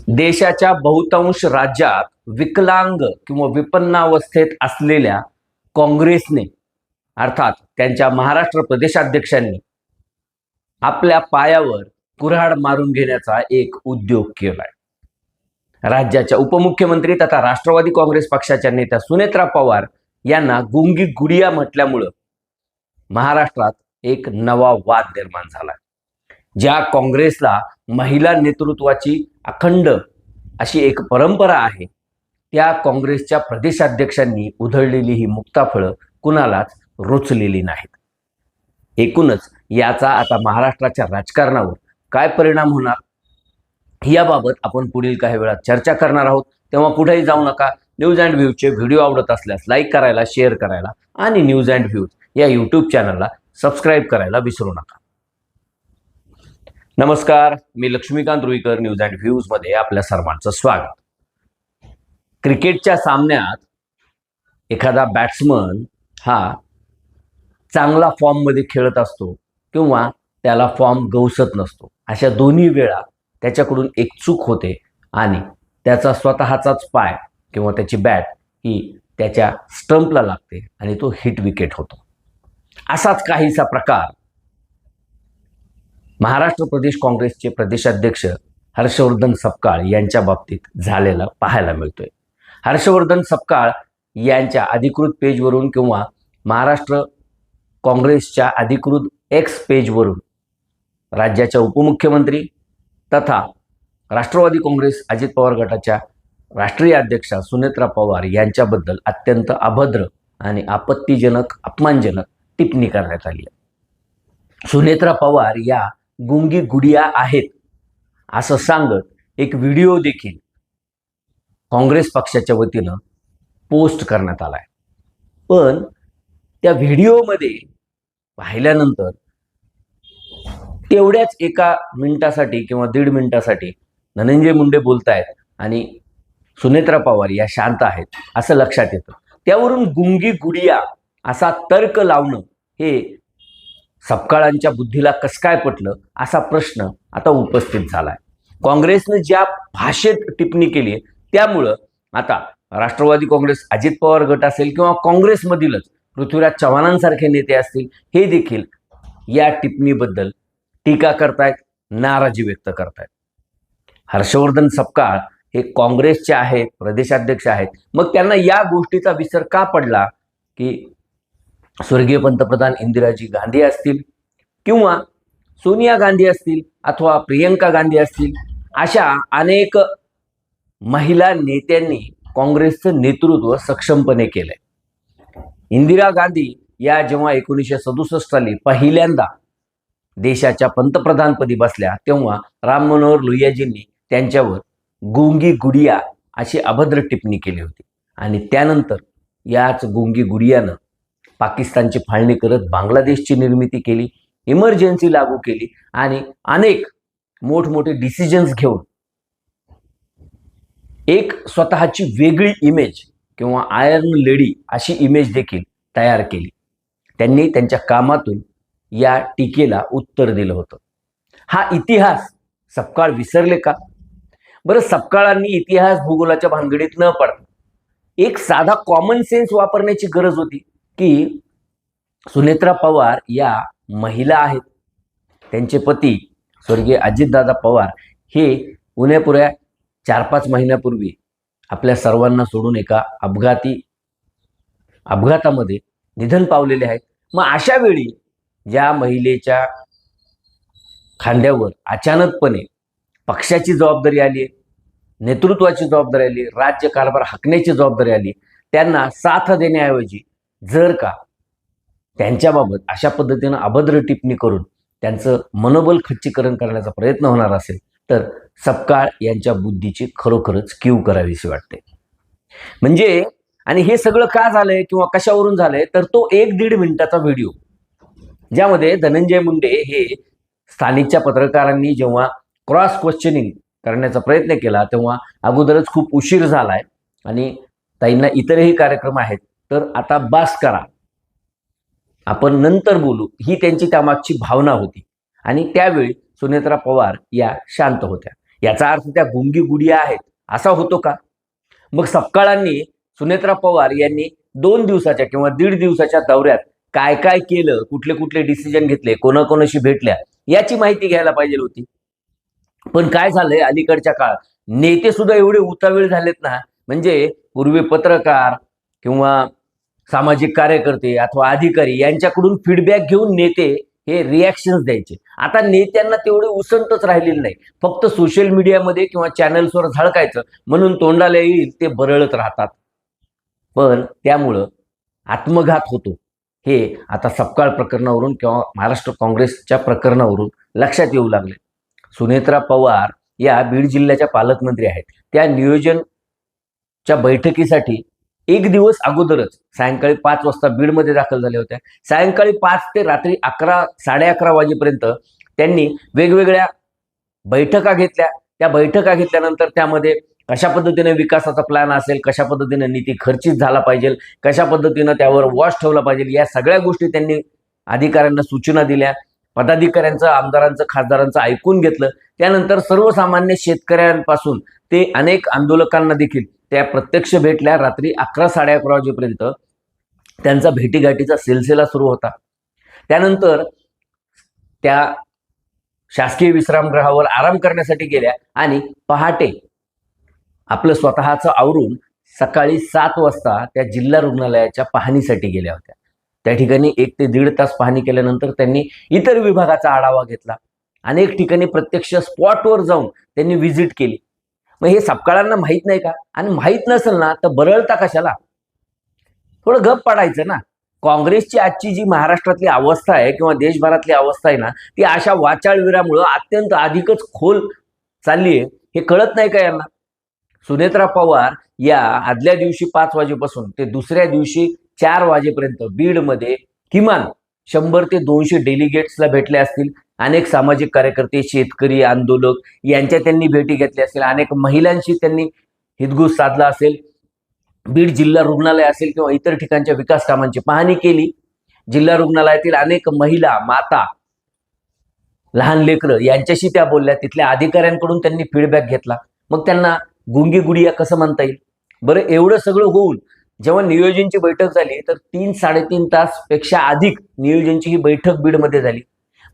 देशाच्या बहुतांश राज्यात विकलांग किंवा विपन्नावस्थेत असलेल्या काँग्रेसने अर्थात त्यांच्या महाराष्ट्र प्रदेशाध्यक्षांनी आपल्या पायावर कुऱ्हाड मारून घेण्याचा एक उद्योग केलाय. राज्याच्या उपमुख्यमंत्री तथा राष्ट्रवादी काँग्रेस पक्षाच्या नेत्या सुनेत्रा पवार यांना गुंगी गुडिया म्हटल्यामुळं महाराष्ट्रात एक नवा वाद निर्माण झाला. ज्या काँग्रेसला महिला नेतृत्वाची अखंड अशी एक परंपरा आहे, त्या काँग्रेसच्या प्रदेशाध्यक्षांनी उधळलेली ही मुक्ताफळं कुणालाच रुचलेली नाहीत. एकूणच याचा आता महाराष्ट्राच्या राजकारणावर काय परिणाम होणार याबाबत आपण पुढील काही वेळात चर्चा करणार आहोत. तेव्हा कुठेही जाऊ नका. न्यूज अँड व्ह्यूजचे व्हिडिओ आवडत असल्यास लाईक करायला, शेअर करायला आणि न्यूज अँड व्ह्यूज या यूट्यूब चॅनलला सबस्क्राईब करायला विसरू नका. नमस्कार, मी Laxmikant Ruikar. News and views मध्ये आपल्या सर्वांचं स्वागत. क्रिकेटच्या सामन्यात एखादा बॅट्समन हा चांगला फॉर्ममध्ये खेळत असतो किंवा त्याला फॉर्म गवसत नसतो. अशा दोन्ही वेळा त्याच्याकडून एक चूक होते आणि त्याचा स्वतःचाच पाय किंवा त्याची बॅट ही त्याच्या स्टंपला लागते आणि तो हिट विकेट होतो. असाच काहीसा प्रकार महाराष्ट्र प्रदेश काँग्रेसचे प्रदेशाध्यक्ष हर्षवर्धन सपकाळ यांच्या बाबतीत झालेला पाहायला मिळतोय. हर्षवर्धन सपकाळ यांच्या अधिकृत पेजवरून किंवा महाराष्ट्र काँग्रेसच्या अधिकृत एक्स पेजवरून राज्याच्या उपमुख्यमंत्री तथा राष्ट्रवादी काँग्रेस अजित पवार गटाच्या राष्ट्रीय अध्यक्षा सुनेत्रा पवार यांच्याबद्दल अत्यंत अभद्र आणि आपत्तीजनक, अपमानजनक टिप्पणी करण्यात आली आहे. सुनेत्रा पवार या गुंगी गुडिया आहेत असं सांगत एक व्हिडिओ देखील काँग्रेस पक्षाच्या वतीनं पोस्ट करण्यात आलाय. पण त्या व्हिडिओमध्ये पाहिल्यानंतर तेवढ्याच एका मिनिटासाठी किंवा 1.5 मिनिटासाठी धनंजय मुंडे बोलतायत आणि सुनेत्रा पवार या शांत आहेत असं लक्षात येतं. त्यावरून गुंगी गुडिया असा तर्क लावणं हे सपकाळांच्या बुद्धीला कसं काय पटलं असा प्रश्न आता उपस्थित झालाय. काँग्रेसनं ज्या भाषेत टिप्पणी केली त्यामुळं आता राष्ट्रवादी काँग्रेस अजित पवार गट असेल किंवा काँग्रेसमधीलच पृथ्वीराज चव्हाणांसारखे नेते असतील, हे देखील या टिप्पणीबद्दल टीका करतायत, नाराजी व्यक्त करतायत. हर्षवर्धन सपकाळ हे काँग्रेसचे आहेत, प्रदेशाध्यक्ष आहेत. मग त्यांना या गोष्टीचा विसर का पडला की स्वर्गीय पंतप्रधान इंदिराजी गांधी असतील किंवा सोनिया गांधी असतील अथवा प्रियंका गांधी असतील, अशा अनेक महिला नेत्यांनी काँग्रेसचं नेतृत्व सक्षमपणे केलंय. इंदिरा गांधी या जेव्हा 1967 साली पहिल्यांदा देशाच्या पंतप्रधानपदी बसल्या तेव्हा राम मनोहर लोहियाजींनी त्यांच्यावर गुंगी गुडिया अशी अभद्र टिप्पणी केली होती आणि त्यानंतर याच गुंगी गुडियानं पाकिस्तानची फाळणी करत बांगलादेशची निर्मिती केली, इमर्जन्सी लागू केली आणि अनेक मोठमोठे डिसिजन्स घेऊन एक स्वतःची वेगळी इमेज किंवा आयर्न लेडी अशी इमेज देखील तयार केली. त्यांनी त्यांच्या कामातून या टीकेला उत्तर दिलं होतं. हा इतिहास सपकाळ विसरले का? बरं, सपकाळांनी इतिहास भूगोलाच्या भानगडीत न पडता एक साधा कॉमन सेन्स वापरण्याची गरज होती की सुनेत्रा पवार या महिला आहेत. त्यांचे पती स्वर्गीय अजितदादा पवार हे उन्हापुऱ्या 4-5 महिन्यापूर्वी आपल्या सर्वांना सोडून एका अपघातामध्ये निधन पावलेले आहेत. मग अशा वेळी ज्या महिलेच्या खांद्यावर अचानकपणे पक्षाची जबाबदारी आली, नेतृत्वाची जबाबदारी आली, राज्यकारभार हाकण्याची जबाबदारी आली, त्यांना साथ देण्याऐवजी जर का त्यांच्याबाबत अशा पद्धतीनं अभद्र टिप्पणी करून त्यांचं मनोबल खच्चीकरण करण्याचा प्रयत्न होणार असेल तर सपकाळ यांच्या बुद्धीची खरोखरच कीव करावीशी वाटते. म्हणजे आणि हे सगळं का झालंय किंवा कशावरून झालंय तर तो 1-1.5 मिनिटाचा व्हिडिओ ज्यामध्ये धनंजय मुंडे हे स्थानिकच्या पत्रकारांनी जेव्हा क्रॉस क्वेश्चनिंग करण्याचा प्रयत्न केला तेव्हा अगोदरच खूप उशीर झालाय आणि ताईंना इतरही कार्यक्रम आहेत, तर आता बास करा, आपण नंतर बोलू, ही त्यांची त्यामागची भावना होती. आणि त्यावेळी सुनेत्रा पवार या शांत होत्या. याचा अर्थ त्या गुंगी गुडिया आहेत असा होतो का? मग सपकाळांनी, सुनेत्रा पवार यांनी 2 दिवसाच्या किंवा 1.5 दिवसाच्या दौऱ्यात काय काय केलं, कुठले कुठले डिसिजन घेतले, कोणाकोणाशी भेटल्या, याची माहिती घ्यायला पाहिजे होती. पण काय झालंय, अलीकडच्या काळात नेते सुद्धा एवढे उतावीळ झालेत ना, म्हणजे पूर्वी पत्रकार किंवा सामाजिक कार्यकर्ते अथवा अधिकारी यांच्याकडून फीडबॅक घेऊन नेते हे रिॲक्शन्स द्यायचे. आता नेत्यांना तेवढे उसंतच राहिलेली नाही. फक्त सोशल मीडियामध्ये किंवा चॅनल्सवर झळकायचं म्हणून तोंडाला येईल ते बरळत राहतात. पण त्यामुळं आत्मघात होतो हे आता सपकाळ प्रकरणावरून किंवा महाराष्ट्र काँग्रेसच्या प्रकरणावरून लक्षात येऊ लागले. सुनेत्रा पवार या बीड जिल्ह्याच्या पालकमंत्री आहेत. त्या नियोजनच्या बैठकीसाठी 1 दिवस अगोदरच सायंकाळी 5 वाजता बीडमध्ये दाखल झाल्या होत्या. सायंकाळी 5 ते रात्री 11, 11:30 वाजेपर्यंत त्यांनी वेगवेगळ्या बैठका घेतल्या. त्या बैठका घेतल्यानंतर त्यामध्ये कशा पद्धतीने विकासाचा प्लॅन असेल, कशा पद्धतीने निधी खर्चित झाला पाहिजे, कशा पद्धतीनं त्यावर वॉच ठेवला पाहिजे, या सगळ्या गोष्टी त्यांनी अधिकाऱ्यांना सूचना दिल्या. पदाधिकाऱ्यांचं, आमदारांचं, खासदारांचं ऐकून घेतलं. त्यानंतर सर्वसामान्य शेतकऱ्यांपासून ते अनेक आंदोलकांना देखील त्या प्रत्यक्ष भेटल्या. रात्री 11, 11:30 वाजेपर्यंत त्यांचा भेटीगाठीचा सिलसिला सुरू होता. त्यानंतर त्या शासकीय विश्रामगृहावर आराम करण्यासाठी गेल्या आणि पहाटे आपलं स्वतःचं आवरून सकाळी 7 वाजता त्या जिल्हा रुग्णालयाच्या पाहणीसाठी गेल्या होत्या. त्या ठिकाणी 1 ते 1.5 तास पाहणी केल्यानंतर त्यांनी इतर विभागाचा आढावा घेतला. अनेक ठिकाणी प्रत्यक्ष स्पॉटवर जाऊन त्यांनी व्हिजिट केली. मग हे सपकाळांना माहीत नाही का? आणि माहीत नसेल ना तर बरळता कशाला? थोडं गप पडायचं ना. काँग्रेसची आजची जी महाराष्ट्रातली अवस्था आहे किंवा देशभरातली अवस्था आहे ना, ती अशा वाचाळवीरामुळं अत्यंत अधिकच खोल चालली आहे. हे कळत नाही का यांना? सुनेत्रा पवार या आदल्या दिवशी 5 वाजेपासून ते दुसऱ्या दिवशी 4 वाजेपर्यंत बीडमध्ये किमान 100 ते 200 डेलिगेट्सला भेटले असतील. अनेक सामाजिक कार्यकर्ते, शेतकरी, आंदोलक यांच्या त्यांनी भेटी घेतल्या असतील. अनेक महिलांशी त्यांनी हितगुज साधला असेल. बीड जिल्हा रुग्णालय असेल किंवा इतर ठिकाणच्या विकास कामांची पाहणी केली. जिल्हा रुग्णालयातील अनेक महिला, माता, लहान लेकरं यांच्याशी त्या बोलल्या. तिथल्या अधिकाऱ्यांकडून त्यांनी फीडबॅक घेतला. मग त्यांना गुंगी गुडिया कसं म्हणता येईल? बरं, एवढं सगळं होऊन जेव्हा नियोजनची बैठक झाली तर 3-3.5 तास पेक्षा अधिक नियोजनची ही बैठक बीडमध्ये झाली.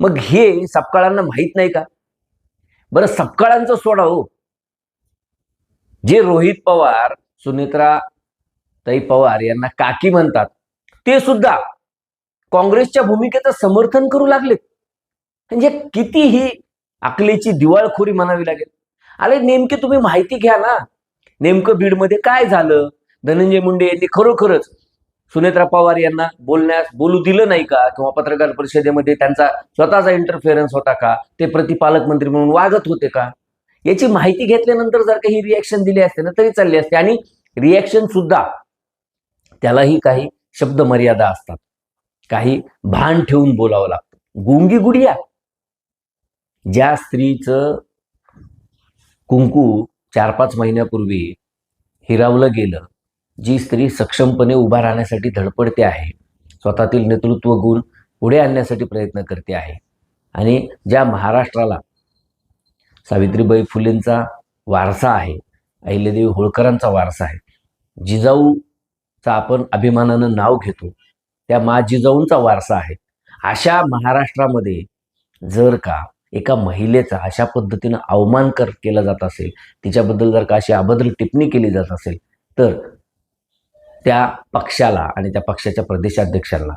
मग हे सपकाळांना माहीत नाही का? बरं, सपकाळांचं सोडा हो. जे रोहित पवार, सुनेत्रा ताई पवार यांना काकी म्हणतात ते सुद्धा काँग्रेसच्या भूमिकेचं समर्थन करू लागलेत. म्हणजे किती ही अकलेची दिवाळखोरी म्हणावी लागेल. अरे नेमकी तुम्ही माहिती घ्या ना, नेमकं बीडमध्ये काय झालं? धनंजय मुंडे यांनी खरोखरच सुनेत्रा पवार यांना बोलू दिलं नाही का? किंवा पत्रकार परिषदेमध्ये त्यांचा स्वतःचा इंटरफेरन्स होता का? ते पालकमंत्री म्हणून वागत होते का? याची माहिती घेतल्यानंतर जर काही रिॲक्शन दिली असते ना तरी चालली असते. आणि रिॲक्शन सुद्धा त्यालाही काही शब्द मर्यादा असतात, काही भान ठेवून बोलावं लागतं. गुंगी गुडिया, ज्या स्त्रीचं कुंकू 4-5 महिन्यापूर्वी हिरावलं गेलं, जी स्त्री सक्षमपणे उभा राहण्यासाठी धडपडते आहे, स्वतःतील नेतृत्व गुण पुढे आणण्यासाठी प्रयत्न करते आहे, आणि ज्या महाराष्ट्राला सावित्रीबाई फुलेंचा वारसा आहे, अहिल्यादेवी होळकरांचा वारसा आहे, जिजाऊचा आपण अभिमानानं नाव घेतो, त्या मा जिजाऊंचा वारसा आहे, अशा महाराष्ट्रामध्ये जर का एका महिलेचा अशा पद्धतीनं अवमान केला जात असेल, तिच्याबद्दल जर का अशी अभद्र टिप्पणी केली जात असेल, तर त्या पक्षाला आणि त्या पक्षाच्या प्रदेशाध्यक्षांना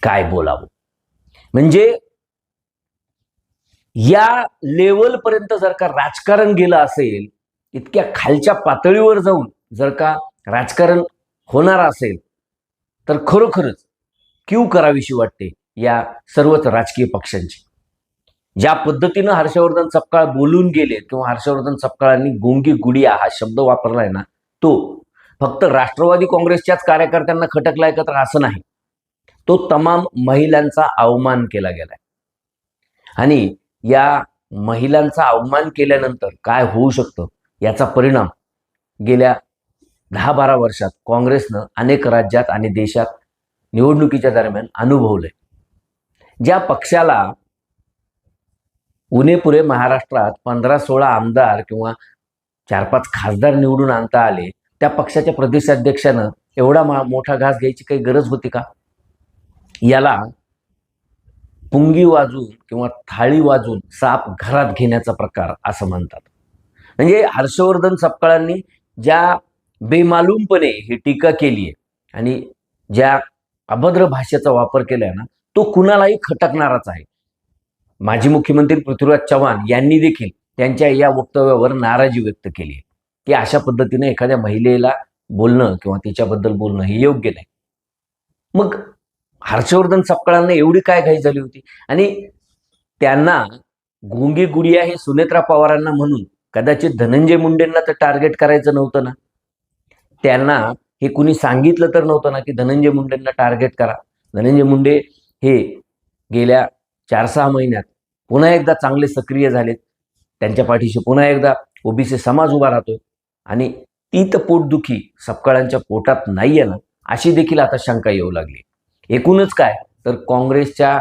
काय बोलावं? म्हणजे या लेवलपर्यंत जर का राजकारण गेलं असेल, इतक्या खालच्या पातळीवर जाऊन जर का राजकारण होणार असेल, तर खरोखरच क्यू करावीशी वाटते या सर्वच राजकीय पक्षांची. ज्या पद्धतीनं हर्षवर्धन सपकाळ बोलून गेले किंवा हर्षवर्धन सपकाळांनी गुंगी गुडिया हा शब्द वापरलाय ना, तो फक्त राष्ट्रवादी काँग्रेसच्याच कार्यकर्त्यांना खटकलाय का? तर असं नाही. तो तमाम महिलांचा अवमान केला गेलाय. आणि या महिलांचा अवमान केल्यानंतर काय होऊ शकतं याचा परिणाम गेल्या 10-12 वर्षात काँग्रेसनं अनेक राज्यात आणि देशात निवडणुकीच्या दरम्यान अनुभवलंय. ज्या पक्षाला उणे महाराष्ट्रात 15-16 आमदार किंवा 4-5 खासदार निवडून आणता आले, त्या पक्षाच्या प्रदेशाध्यक्षानं एवढा मोठा घास घ्यायची काही गरज होती का? याला पुंगी वाजून किंवा थाळी वाजून साप घरात घेण्याचा प्रकार असं म्हणतात. म्हणजे हर्षवर्धन सपकाळांनी ज्या बेमालूमपणे ही टीका केली आहे आणि ज्या अभद्र भाषेचा वापर केलाय ना, तो कुणालाही खटकणाराच आहे. माजी मुख्यमंत्री पृथ्वीराज चव्हाण यांनी देखील त्यांच्या या वक्तव्यावर नाराजी व्यक्त केली आहे की अशा पद्धतीने एखाद्या महिलेला बोलणं किंवा तिच्याबद्दल बोलणं हे योग्य नाही. मग हर्षवर्धन सपकाळांना एवढी काय घाई झाली होती? आणि त्यांना गुंगी गुडिया हे सुनेत्रा पवारांना म्हणून कदाचित धनंजय मुंडेंना तर टार्गेट करायचं नव्हतं ना. त्यांना हे कुणी सांगितलं तर नव्हतं ना की धनंजय मुंडेंना टार्गेट करा. धनंजय मुंडे हे गेल्या 4-6 महिन्यात पुन्हा एकदा चांगले सक्रिय झालेत. त्यांच्या पाठीशी पुन्हा एकदा ओबीसी समाज उभा राहतोय आणि ती तर पोटदुखी सपकाळांच्या पोटात नाहीये ना, अशी देखील आता शंका येऊ लागली. एकूणच काय तर काँग्रेसच्या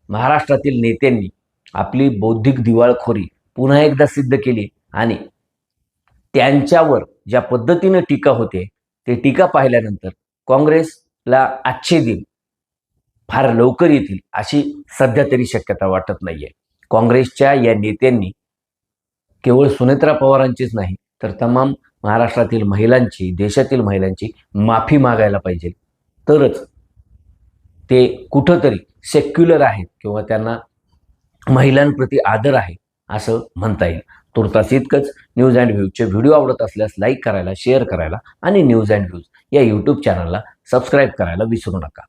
महाराष्ट्रातील नेत्यांनी आपली बौद्धिक दिवाळखोरी पुन्हा एकदा सिद्ध केली आणि त्यांच्यावर ज्या पद्धतीनं टीका होते ते टीका पाहिल्यानंतर काँग्रेसला आजचे दिन फार लवकर येतील अशी सध्या तरी शक्यता वाटत नाहीये. काँग्रेसच्या या नेत्यांनी केवळ सुनेत्रा पवारांचीच नाही तर तमाम महाराष्ट्रातील महिलांची, देशातील महिलांची माफी मागायला पाहिजे. तरच ते कुठंतरी सेक्युलर आहेत किंवा त्यांना महिलांप्रती आदर आहे असं म्हणता येईल. तुर्तास इतकंच. न्यूज अँड व्ह्यूजचे व्हिडिओ आवडत असल्यास लाईक करायला, शेअर करायला आणि न्यूज अँड व्ह्यूज या यूट्यूब चॅनलला सबस्क्राईब करायला विसरू नका.